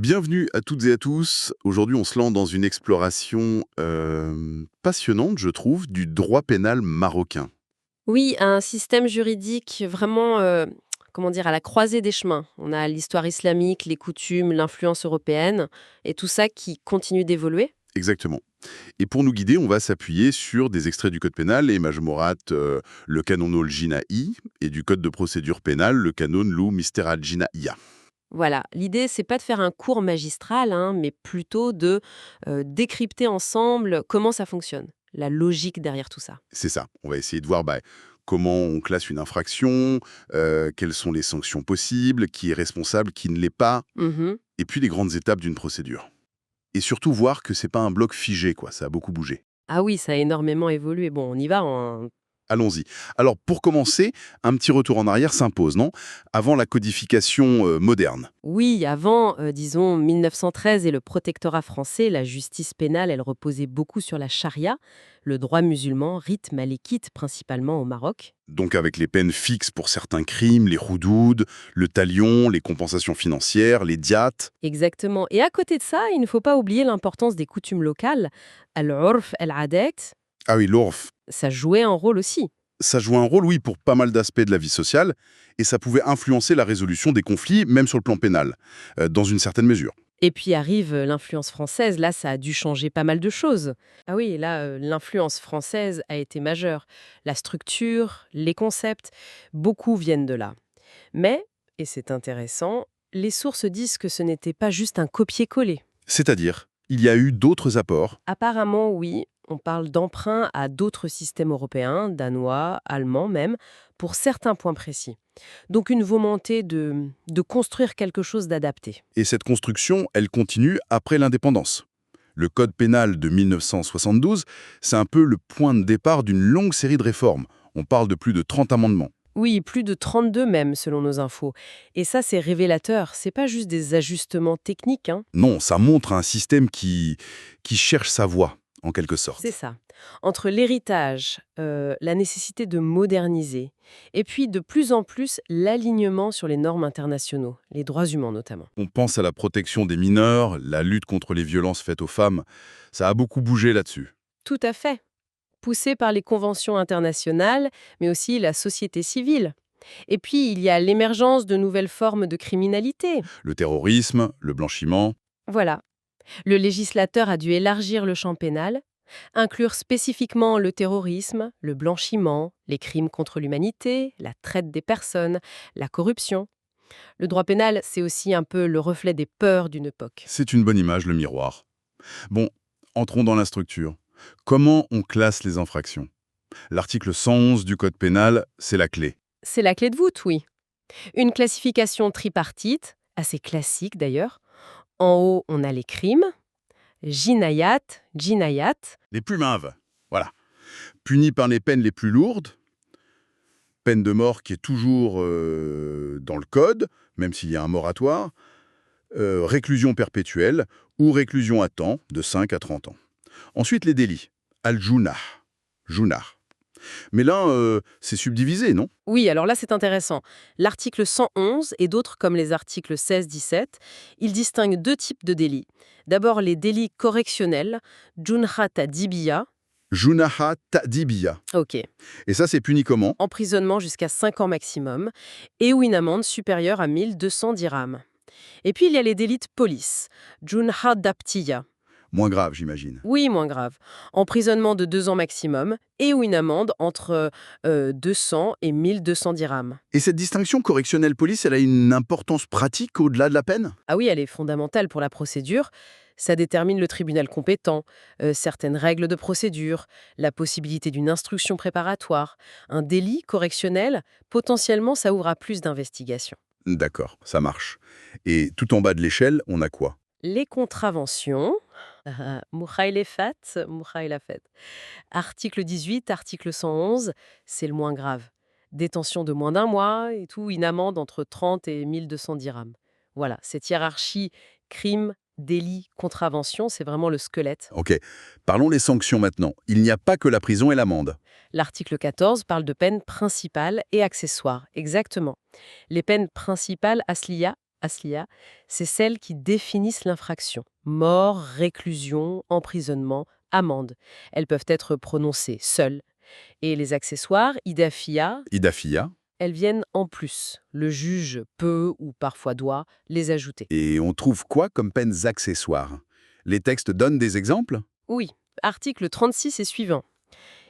Bienvenue à toutes et à tous. Aujourd'hui, on se lance dans une exploration passionnante, je trouve, du droit pénal marocain. Oui, un système juridique vraiment, comment dire, à la croisée des chemins. On a l'histoire islamique, les coutumes, l'influence européenne et tout ça qui continue d'évoluer. Exactement. Et pour nous guider, on va s'appuyer sur des extraits du Code pénal, et Majmorat, le canon al Jina'i, et du Code de procédure pénale, le canon Lou Mister al Jina'iya. Voilà, l'idée, c'est pas de faire un cours magistral, hein, mais plutôt de décrypter ensemble comment ça fonctionne, la logique derrière tout ça. C'est ça. On va essayer de voir comment on classe une infraction, quelles sont les sanctions possibles, qui est responsable, qui ne l'est pas, Mhm. et puis les grandes étapes d'une procédure. Et surtout voir que c'est pas un bloc figé, quoi. Ça a beaucoup bougé. Ah oui, ça a énormément évolué. Bon, on y va en... Allons-y. Alors, pour commencer, un petit retour en arrière s'impose, non? Avant la codification moderne. Oui, avant, disons, 1913 et le protectorat français, la justice pénale, elle reposait beaucoup sur la charia, le droit musulman, rite malékite principalement au Maroc. Donc avec les peines fixes pour certains crimes, les roudouds, le talion, les compensations financières, les diates. Exactement. Et à côté de ça, il ne faut pas oublier l'importance des coutumes locales. Al-urf, al-adat, Ah oui, l'ORF. ça jouait un rôle aussi. Ça jouait un rôle, oui, pour pas mal d'aspects de la vie sociale, et ça pouvait influencer la résolution des conflits, même sur le plan pénal, dans une certaine mesure. Et puis arrive l'influence française, là ça a dû changer pas mal de choses. Ah oui, là l'influence française a été majeure. La structure, les concepts, beaucoup viennent de là. Mais, et c'est intéressant, les sources disent que ce n'était pas juste un copier-coller. C'est-à-dire, il y a eu d'autres apports. Apparemment, oui, on parle d'emprunt à d'autres systèmes européens, danois, allemands même, pour certains points précis. Donc une volonté de construire quelque chose d'adapté. Et cette construction, elle continue après l'indépendance. Le Code pénal de 1972, c'est un peu le point de départ d'une longue série de réformes. On parle de plus de 30 amendements. Oui, plus de 32 même, selon nos infos. Et ça, c'est révélateur. C'est pas juste des ajustements techniques, hein. Non, ça montre un système qui cherche sa voie, en quelque C'est sorte. ça. Entre l'héritage, la nécessité de moderniser, et puis de plus en plus l'alignement sur les normes internationaux, les droits humains notamment. On pense à la protection des mineurs, la lutte contre les violences faites aux femmes. Ça a beaucoup bougé là-dessus. Tout à fait. Poussé par les conventions internationales, mais aussi la société civile. Et puis, il y a l'émergence de nouvelles formes de criminalité. Le terrorisme, le blanchiment. Voilà. Le législateur a dû élargir le champ pénal, inclure spécifiquement le terrorisme, le blanchiment, les crimes contre l'humanité, la traite des personnes, la corruption. Le droit pénal, c'est aussi un peu le reflet des peurs d'une époque. C'est une bonne image, le miroir. Bon, entrons dans la structure. Comment on classe les infractions? L'article 111 du Code pénal, c'est la clé. C'est la clé de voûte, oui. Une classification tripartite, assez classique d'ailleurs. En haut, on a les crimes, jinayat, jinayat. Les plus maves, voilà. Punis par les peines les plus lourdes, peine de mort qui est toujours dans le code, même s'il y a un moratoire, réclusion perpétuelle ou réclusion à temps de 5 à 30 ans. Ensuite, les délits. Al-Junah. Junah. Mais là, c'est subdivisé, non? Oui, alors là, c'est intéressant. L'article 111 et d'autres comme les articles 16-17, ils distinguent deux types de délits. D'abord, les délits correctionnels, junha tadibiyya. Junaha ta'dibiya. Ok. Et ça, c'est puni comment? Emprisonnement jusqu'à 5 ans maximum et ou une amende supérieure à 1200 dirhams. Et puis, il y a les délits de police, junha daptiya. Moins grave, j'imagine. Oui, moins grave. Emprisonnement de 2 ans maximum et ou une amende entre 200 et 1200 dirhams. Et cette distinction correctionnelle-police, elle a une importance pratique au-delà de la peine? Ah oui, elle est fondamentale pour la procédure. Ça détermine le tribunal compétent, certaines règles de procédure, la possibilité d'une instruction préparatoire. Un délit correctionnel, potentiellement, ça ouvre à plus d'investigations. D'accord, ça marche. Et tout en bas de l'échelle, on a quoi? Les contraventions, Mukhailafat, article 18, article 111, c'est le moins grave. Détention de moins d'un mois et tout, une amende entre 30 et 1200 dirhams. Voilà, cette hiérarchie crime, délit, contravention, c'est vraiment le squelette. Ok, parlons les sanctions maintenant. Il n'y a pas que la prison et l'amende. L'article 14 parle de peines principales et accessoires, exactement. Les peines principales, asliya, asliya, c'est celles qui définissent l'infraction. Mort, réclusion, emprisonnement, amende. Elles peuvent être prononcées seules. Et les accessoires, idafia, Idafia. elles viennent en plus. Le juge peut ou parfois doit les ajouter. Et on trouve quoi comme peines accessoires? Les textes donnent des exemples? Oui, article 36 et suivant.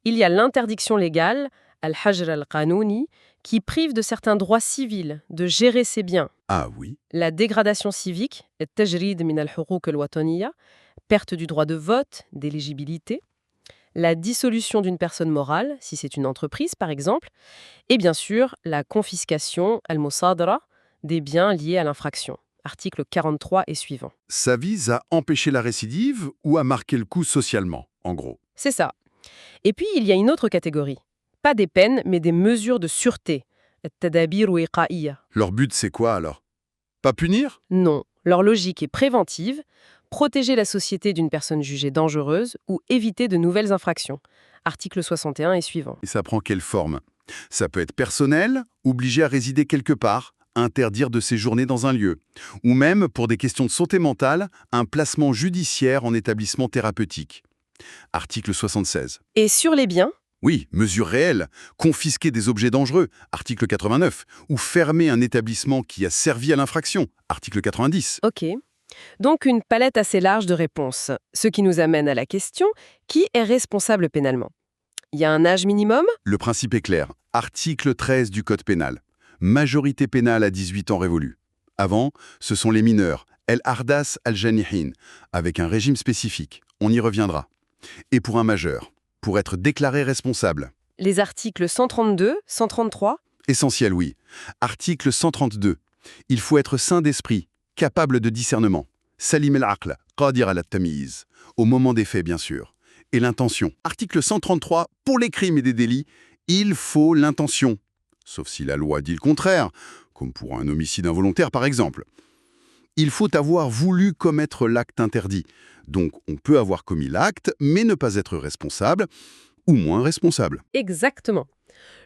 Il y a l'interdiction légale, al-hajr al-qanouni, qui prive de certains droits civils de gérer ses biens. Ah oui. La dégradation civique, التجريد من الحقوق الوطنية, perte du droit de vote, d'éligibilité, la dissolution d'une personne morale, si c'est une entreprise par exemple, et bien sûr la confiscation, al-musadara, des biens liés à l'infraction. Article 43 et suivant. Ça vise à empêcher la récidive ou à marquer le coup socialement, en gros. C'est ça. Et puis il y a une autre catégorie. Pas des peines, mais des mesures de sûreté. التدابير وقائية. Leur but, c'est quoi alors? Pas punir? Non, leur logique est préventive, protéger la société d'une personne jugée dangereuse ou éviter de nouvelles infractions. Article 61 et suivant. Et ça prend quelle forme? Ça peut être personnel, obligé à résider quelque part, interdire de séjourner dans un lieu. Ou même, pour des questions de santé mentale, un placement judiciaire en établissement thérapeutique. Article 76. Et sur les biens, Oui, mesures réelles, confisquer des objets dangereux, article 89, ou fermer un établissement qui a servi à l'infraction, article 90. ok. Donc une palette assez large de réponses. Ce qui nous amène à la question, qui est responsable pénalement? Il y a un âge minimum? Le principe est clair, article 13 du Code pénal. Majorité pénale à 18 ans révolus. Avant, ce sont les mineurs, El Ardas al-Janihin, avec un régime spécifique. On y reviendra. Et pour un majeur, pour être déclaré responsable. Les articles 132, 133? Essentiel, oui. Article 132. Il faut être sain d'esprit, capable de discernement. Salim el-aql, qadir al-tamiz. Au moment des faits, bien sûr. Et l'intention. Article 133. Pour les crimes et des délits, il faut l'intention. Sauf si la loi dit le contraire, comme pour un homicide involontaire par exemple. Il faut avoir voulu commettre l'acte interdit. Donc on peut avoir commis l'acte, mais ne pas être responsable, ou moins responsable. Exactement.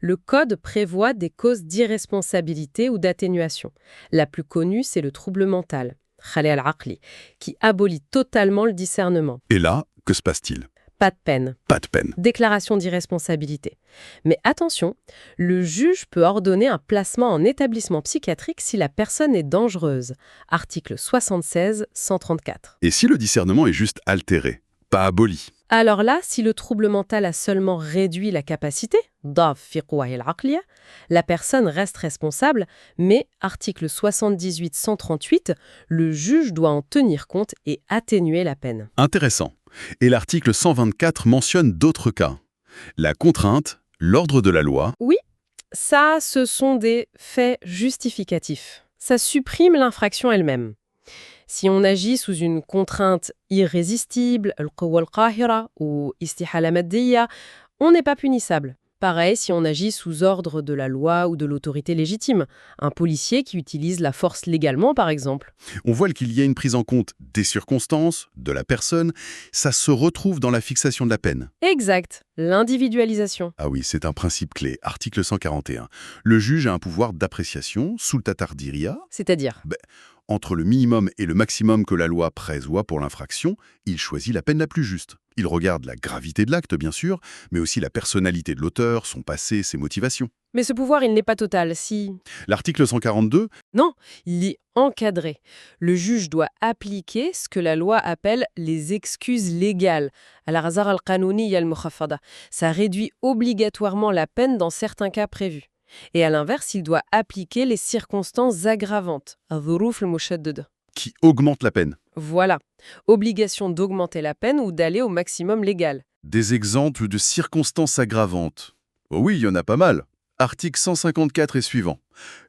Le Code prévoit des causes d'irresponsabilité ou d'atténuation. La plus connue, c'est le trouble mental, khalal al-aqli, qui abolit totalement le discernement. Et là, que se passe-t-il? Pas de peine. Pas de peine. Déclaration d'irresponsabilité. Mais attention, le juge peut ordonner un placement en établissement psychiatrique si la personne est dangereuse. Article 76, 134. Et si le discernement est juste altéré, pas aboli? Alors là, si le trouble mental a seulement réduit la capacité, ضعف في قواه العقلية, la personne reste responsable, mais article 78-138, le juge doit en tenir compte et atténuer la peine. Intéressant. Et l'article 124 mentionne d'autres cas. La contrainte, l'ordre de la loi. Oui, ça, ce sont des faits justificatifs. Ça supprime l'infraction elle-même. Si on agit sous une contrainte irrésistible, al-quwa al-qahira ou istihala maddiya, on n'est pas punissable. Pareil si on agit sous ordre de la loi ou de l'autorité légitime. Un policier qui utilise la force légalement, par exemple. On voit qu'il y a une prise en compte des circonstances, de la personne. Ça se retrouve dans la fixation de la peine. Exact, l'individualisation. Ah oui, c'est un principe clé. Article 141. Le juge a un pouvoir d'appréciation, sulta tardiria. C'est-à-dire? Entre le minimum et le maximum que la loi prévoit pour l'infraction, il choisit la peine la plus juste. Il regarde la gravité de l'acte, bien sûr, mais aussi la personnalité de l'auteur, son passé, ses motivations. Mais ce pouvoir, il n'est pas total, si... L'article 142, Non, il est encadré. Le juge doit appliquer ce que la loi appelle les excuses légales. Al-razar al-qanouni al-mukhaffada. Ça réduit obligatoirement la peine dans certains cas prévus. Et à l'inverse, il doit appliquer les circonstances aggravantes. Al-dhuruf al-mushaddada. qui augmente la peine. Voilà. Obligation d'augmenter la peine ou d'aller au maximum légal. Des exemples de circonstances aggravantes. Oh oui, il y en a pas mal. Article 154 et suivant.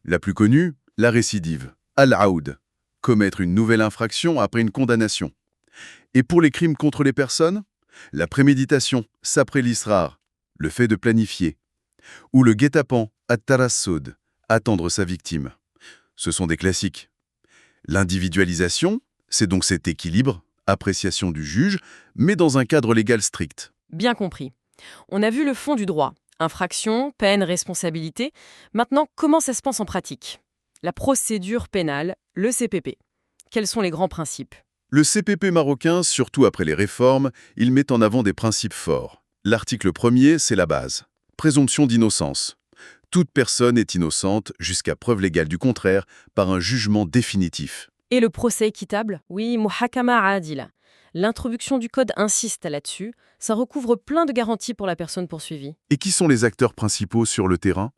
La plus connue, la récidive. Al-aoud. Commettre une nouvelle infraction après une condamnation. Et pour les crimes contre les personnes, la préméditation, sapré l'israr, le fait de planifier. Ou le guet-apens, at-tarassoud, attendre sa victime. Ce sont des classiques. L'individualisation, c'est donc cet équilibre, appréciation du juge, mais dans un cadre légal strict. Bien compris. On a vu le fond du droit. Infraction, peine, responsabilité. Maintenant, comment ça se passe en pratique? La procédure pénale, le CPP. Quels sont les grands principes? Le CPP marocain, surtout après les réformes, il met en avant des principes forts. L'article 1er, c'est la base. Présomption d'innocence. Toute personne est innocente jusqu'à preuve légale du contraire par un jugement définitif. Et le procès équitable? Oui, muhakama adila. L'introduction du code insiste là-dessus. Ça recouvre plein de garanties pour la personne poursuivie. Et qui sont les acteurs principaux sur le terrain?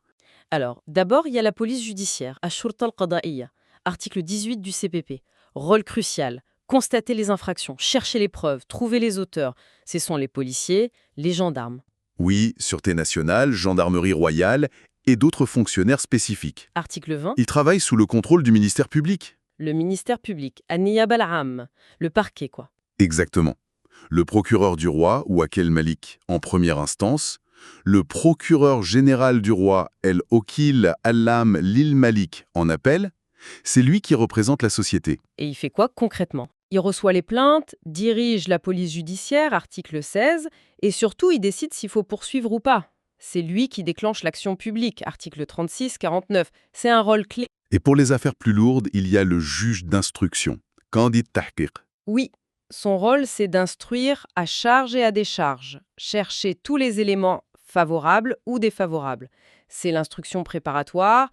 Alors, d'abord, il y a la police judiciaire, Ash-Shurta al-Qada'iyya, article 18 du CPP. Rôle crucial. Constater les infractions, chercher les preuves, trouver les auteurs. Ce sont les policiers, les gendarmes. Oui, Sûreté nationale, Gendarmerie royale et d'autres fonctionnaires spécifiques. Article 20, Ils travaillent sous le contrôle du ministère public. le ministère public, An-Niyaba al-Am, le parquet quoi. Exactement. Le procureur du roi, ou Akel Malik, en première instance, le procureur général du roi, El Okil Allam Lil Malik, en appel, c'est lui qui représente la société. Et il fait quoi concrètement? Il reçoit les plaintes, dirige la police judiciaire, article 16, et surtout il décide s'il faut poursuivre ou pas. C'est lui qui déclenche l'action publique, article 36-49. C'est un rôle clé. Et pour les affaires plus lourdes, il y a le juge d'instruction, Candid Tahqiq. Oui, son rôle c'est d'instruire à charge et à décharge, chercher tous les éléments favorables ou défavorables. C'est l'instruction préparatoire,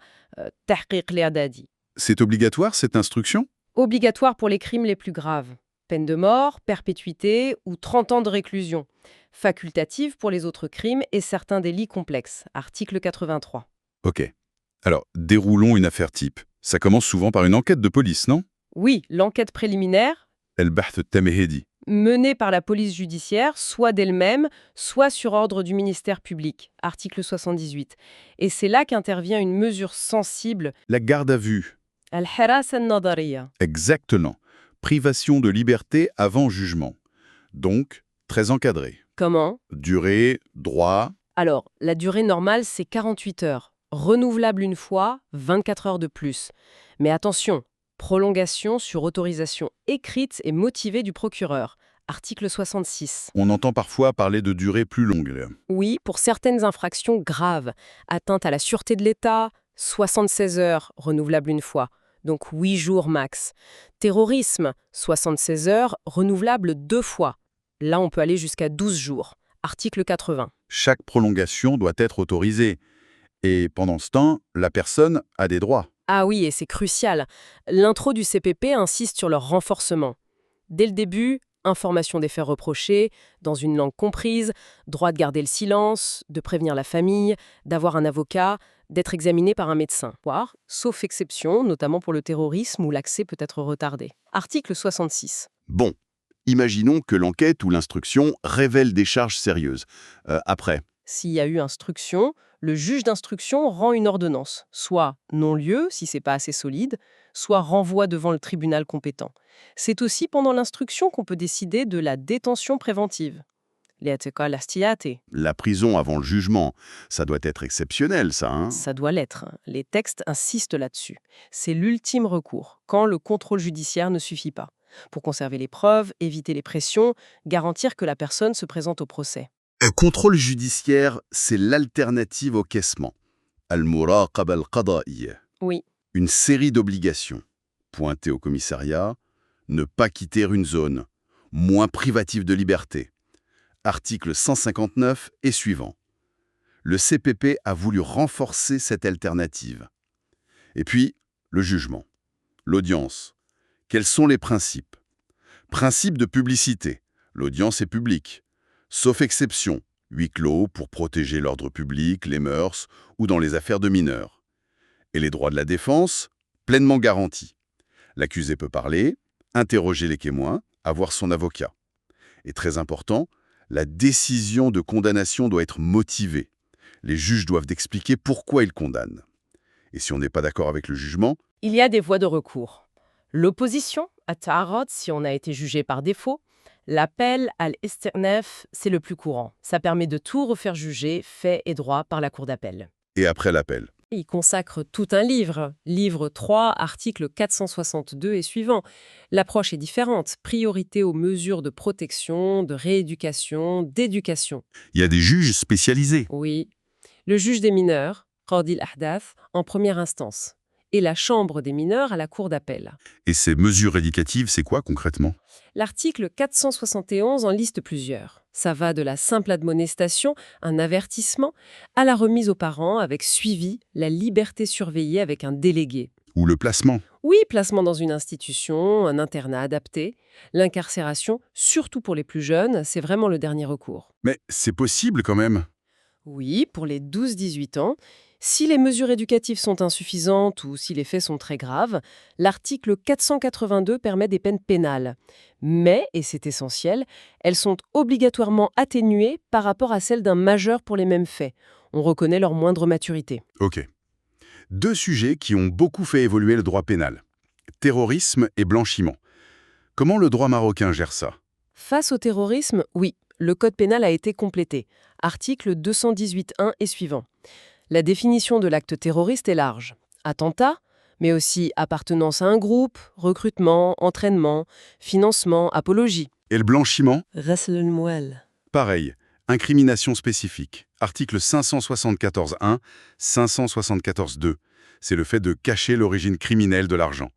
tahqiq l'I'dadi. C'est obligatoire, cette instruction? Obligatoire pour les crimes les plus graves. Peine de mort, perpétuité ou 30 ans de réclusion. Facultative pour les autres crimes et certains délits complexes. Article 83. Ok. Alors, déroulons une affaire type. Ça commence souvent par une enquête de police, non? Oui, l'enquête préliminaire, El Bahth Tamehedi. menée par la police judiciaire, soit d'elle-même, soit sur ordre du ministère public. Article 78. Et c'est là qu'intervient une mesure sensible, La garde à vue. al-Hiras al-Nadariya. Exactement. Privation de liberté avant jugement. Donc, très encadré. Comment? Durée, droit. Alors, la durée normale, c'est 48 heures. Renouvelable une fois, 24 heures de plus. Mais attention, prolongation sur autorisation écrite et motivée du procureur. Article 66. On entend parfois parler de durée plus longue. Oui, pour certaines infractions graves. Atteinte à la sûreté de l'État, 76 heures, renouvelable une fois. Donc 8 jours max. Terrorisme, 76 heures, renouvelable 2 fois. Là, on peut aller jusqu'à 12 jours. Article 80. Chaque prolongation doit être autorisée. Et pendant ce temps, la personne a des droits. Ah oui, et c'est crucial. L'intro du CPP insiste sur leur renforcement. Dès le début, information des faits reprochés, dans une langue comprise, droit de garder le silence, de prévenir la famille, d'avoir un avocat, d'être examiné par un médecin, voire, sauf exception, notamment pour le terrorisme où l'accès peut être retardé. Article 66. Bon, imaginons que l'enquête ou l'instruction révèle des charges sérieuses. Après, S'il y a eu instruction, le juge d'instruction rend une ordonnance, soit non-lieu si c'est pas assez solide, soit renvoi devant le tribunal compétent. C'est aussi pendant l'instruction qu'on peut décider de la détention préventive. L'etika lastiyate, la prison avant le jugement, ça doit être exceptionnel, ça, hein? ça doit l'être. Les textes insistent là-dessus. C'est l'ultime recours, quand le contrôle judiciaire ne suffit pas, pour conserver les preuves, éviter les pressions, garantir que la personne se présente au procès. Un contrôle judiciaire, c'est l'alternative au caissement. Al-muraqaba al-qada'iyya. Oui, Une série d'obligations. Pointer au commissariat, ne pas quitter une zone, moins privatif de liberté. Article 159 et suivant. Le CPP a voulu renforcer cette alternative. Et puis, le jugement. L'audience. Quels sont les principes? Principe de publicité. L'audience est publique. Sauf exception, huis clos pour protéger l'ordre public, les mœurs ou dans les affaires de mineurs. Et les droits de la défense, pleinement garantis. L'accusé peut parler, interroger les témoins, avoir son avocat. Et très important, la décision de condamnation doit être motivée. Les juges doivent expliquer pourquoi ils condamnent. Et si on n'est pas d'accord avec le jugement, il y a des voies de recours. L'opposition, à ta'arad, si on a été jugé par défaut. L'appel al-istinaf, c'est le plus courant. Ça permet de tout refaire juger, fait et droit, par la cour d'appel. et après l'appel. Il consacre tout un livre, livre 3, article 462 et suivant. L'approche est différente, priorité aux mesures de protection, de rééducation, d'éducation. Il y a des juges spécialisés. Oui, le juge des mineurs, Qadi al-Ahdath, en première instance. et la Chambre des mineurs à la Cour d'appel. Et ces mesures éducatives, c'est quoi concrètement? L'article 471 en liste plusieurs. Ça va de la simple admonestation, un avertissement, à la remise aux parents avec suivi, la liberté surveillée avec un délégué. Ou le placement? Oui, placement dans une institution, un internat adapté. L'incarcération, surtout pour les plus jeunes, c'est vraiment le dernier recours. Mais c'est possible quand même. Oui, pour les 12-18 ans, si les mesures éducatives sont insuffisantes ou si les faits sont très graves, l'article 482 permet des peines pénales. Mais, et c'est essentiel, elles sont obligatoirement atténuées par rapport à celles d'un majeur pour les mêmes faits. On reconnaît leur moindre maturité. Ok. Deux sujets qui ont beaucoup fait évoluer le droit pénal. Terrorisme et blanchiment. Comment le droit marocain gère ça? Face au terrorisme, oui, le code pénal a été complété. Article 218.1 et suivant. La définition de l'acte terroriste est large. Attentat, mais aussi appartenance à un groupe, recrutement, entraînement, financement, apologie. Et le blanchiment? Ras el Mouel. Pareil. Incrimination spécifique. Article 574.1, 574.2. C'est le fait de cacher l'origine criminelle de l'argent.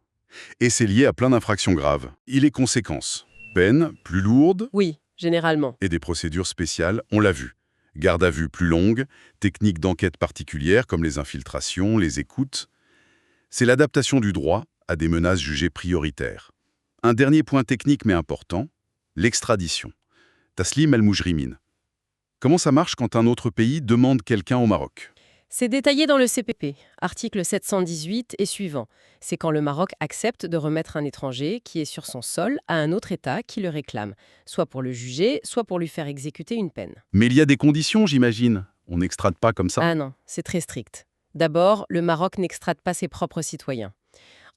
Et c'est lié à plein d'infractions graves. Il est conséquences. Peine plus lourde Oui, généralement. et des procédures spéciales, on l'a vu. Garde à vue plus longue, techniques d'enquête particulières comme les infiltrations, les écoutes. C'est l'adaptation du droit à des menaces jugées prioritaires. Un dernier point technique mais important, l'extradition. Taslim El-Moujrimine. Comment ça marche quand un autre pays demande quelqu'un au Maroc? C'est détaillé dans le CPP, article 718 et suivant. C'est quand le Maroc accepte de remettre un étranger qui est sur son sol à un autre État qui le réclame, soit pour le juger, soit pour lui faire exécuter une peine. Mais il y a des conditions, j'imagine. On n'extrade pas comme ça. Ah non, c'est très strict. D'abord, le Maroc n'extrade pas ses propres citoyens.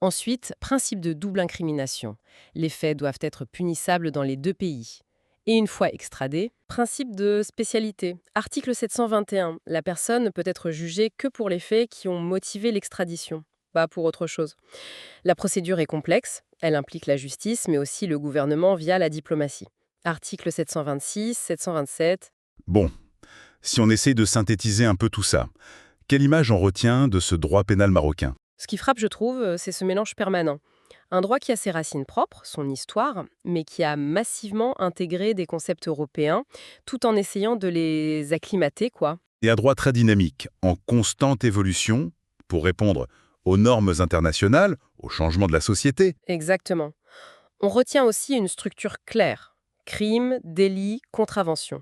Ensuite, principe de double incrimination. Les faits doivent être punissables dans les deux pays. Et une fois extradé, principe de spécialité. Article 721. La personne ne peut être jugée que pour les faits qui ont motivé l'extradition, pas pour autre chose. La procédure est complexe. Elle implique la justice, mais aussi le gouvernement via la diplomatie. Article 726, 727. Bon, si on essaye de synthétiser un peu tout ça, quelle image on retient de ce droit pénal marocain? Ce qui frappe, je trouve, c'est ce mélange permanent. Un droit qui a ses racines propres, son histoire, mais qui a massivement intégré des concepts européens, tout en essayant de les acclimater, quoi. Et un droit très dynamique, en constante évolution, pour répondre aux normes internationales, aux changements de la société. Exactement. On retient aussi une structure claire. Crime, délit, contravention.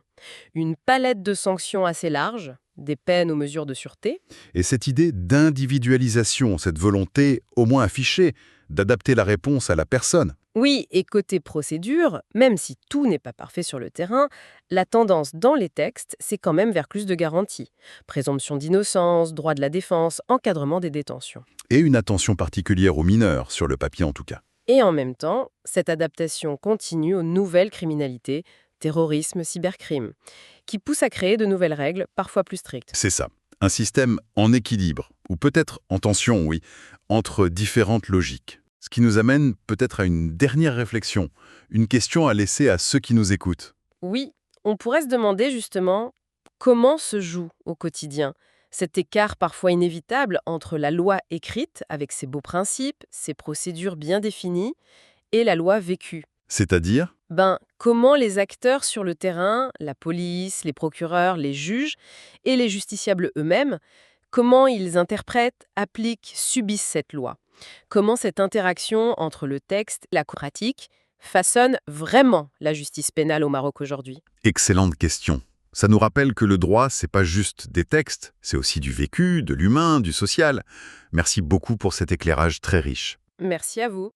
Une palette de sanctions assez large, des peines aux mesures de sûreté. Et cette idée d'individualisation, cette volonté, au moins affichée, d'adapter la réponse à la personne. Oui, et côté procédure, même si tout n'est pas parfait sur le terrain, la tendance dans les textes, c'est quand même vers plus de garanties. Présomption d'innocence, droit de la défense, encadrement des détentions. Et une attention particulière aux mineurs, sur le papier en tout cas. Et en même temps, cette adaptation continue aux nouvelles criminalités, terrorisme, cybercrime, qui poussent à créer de nouvelles règles, parfois plus strictes. C'est ça. Un système en équilibre, ou peut-être en tension, oui, entre différentes logiques. Ce qui nous amène peut-être à une dernière réflexion, une question à laisser à ceux qui nous écoutent. Oui, on pourrait se demander justement comment se joue au quotidien cet écart parfois inévitable entre la loi écrite, avec ses beaux principes, ses procédures bien définies, et la loi vécue. C'est-à-dire? Comment les acteurs sur le terrain, la police, les procureurs, les juges et les justiciables eux-mêmes, comment ils interprètent, appliquent, subissent cette loi? Comment cette interaction entre le texte et la pratique façonne vraiment la justice pénale au Maroc aujourd'hui? Excellente question. Ça nous rappelle que le droit, c'est pas juste des textes, c'est aussi du vécu, de l'humain, du social. Merci beaucoup pour cet éclairage très riche. Merci à vous.